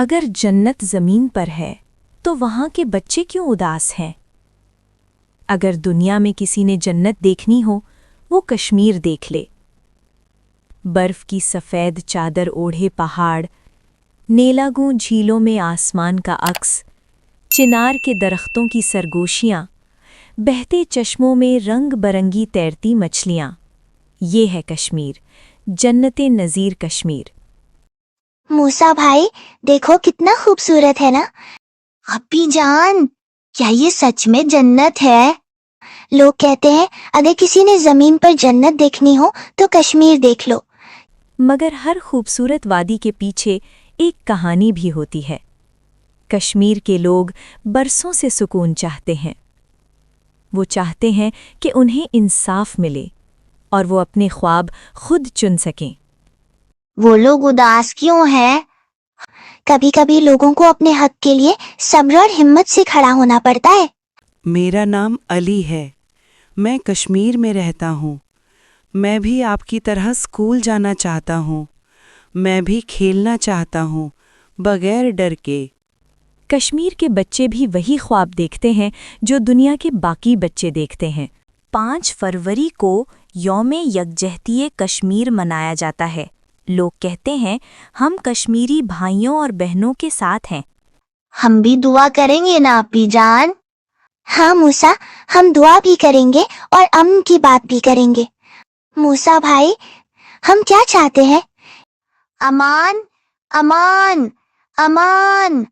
اگر جنت زمین پر ہے تو وہاں کے بچے کیوں اداس ہیں؟ اگر دنیا میں کسی نے جنت دیکھنی ہو وہ کشمیر دیکھ لے۔ برف کی سفید چادر اوڑھے پہاڑ، نیلاگوں جھیلوں میں آسمان کا عکس، چنار کے درختوں کی سرگوشیاں، بہتے چشموں میں رنگ برنگی تیرتی مچھلیاں، یہ ہے کشمیر، جنت نظیر کشمیر۔ موسیٰ بھائی دیکھو کتنا خوبصورت ہے نا؟ اپی جان، کیا یہ سچ میں جنت ہے؟ لوگ کہتے ہیں اگر کسی نے زمین پر جنت دیکھنی ہو تو کشمیر دیکھ لو۔ مگر ہر خوبصورت وادی کے پیچھے ایک کہانی بھی ہوتی ہے۔ کشمیر کے لوگ برسوں سے سکون چاہتے ہیں۔ وہ چاہتے ہیں کہ انہیں انصاف ملے اور وہ اپنے خواب خود چن سکیں۔ وہ لوگ اداس کیوں ہیں؟ کبھی کبھی لوگوں کو اپنے حق کے لیے صبر اور ہمت سے کھڑا ہونا پڑتا ہے۔ میرا نام علی ہے، میں کشمیر میں رہتا ہوں۔ میں بھی آپ کی طرح اسکول جانا چاہتا ہوں۔ میں بھی کھیلنا چاہتا ہوں بغیر ڈر کے۔ کشمیر کے بچے بھی وہی خواب دیکھتے ہیں جو دنیا کے باقی بچے دیکھتے ہیں۔ 5 فروری کو یوم یکجہتی کشمیر منایا جاتا ہے۔ لوگ کہتے ہیں ہم کشمیری بھائیوں اور بہنوں کے ساتھ ہیں۔ ہم بھی دعا کریں گے نا اپی جان؟ ہاں موسیٰ، ہم دعا بھی کریں گے اور امن کی بات بھی کریں گے۔ موسیٰ بھائی، ہم کیا چاہتے ہیں؟ امان، امان، امان۔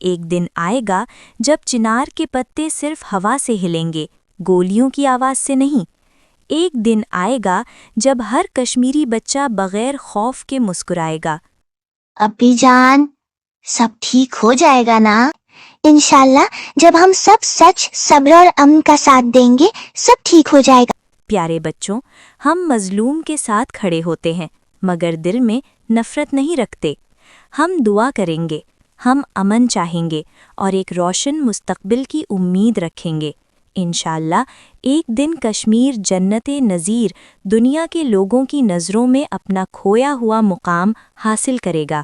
ایک دن آئے گا جب چنار کے پتے صرف ہوا سے ہلیں گے، گولیوں کی آواز سے نہیں۔ ایک دن آئے گا جب ہر کشمیری بچہ بغیر خوف کے مسکرائے گا۔ اپی جان، سب ٹھیک ہو جائے گا نا؟ انشاءاللہ جب ہم سب سچ، صبر اور امن کا ساتھ دیں گے سب ٹھیک ہو جائے گا۔ پیارے بچوں، ہم مظلوم کے ساتھ کھڑے ہوتے ہیں مگر دل میں نفرت نہیں رکھتے۔ ہم دعا کریں گے، ہم امن چاہیں گے اور ایک روشن مستقبل کی امید رکھیں گے۔ انشاءاللہ ایک دن کشمیر جنت نظیر دنیا کے لوگوں کی نظروں میں اپنا کھویا ہوا مقام حاصل کرے گا۔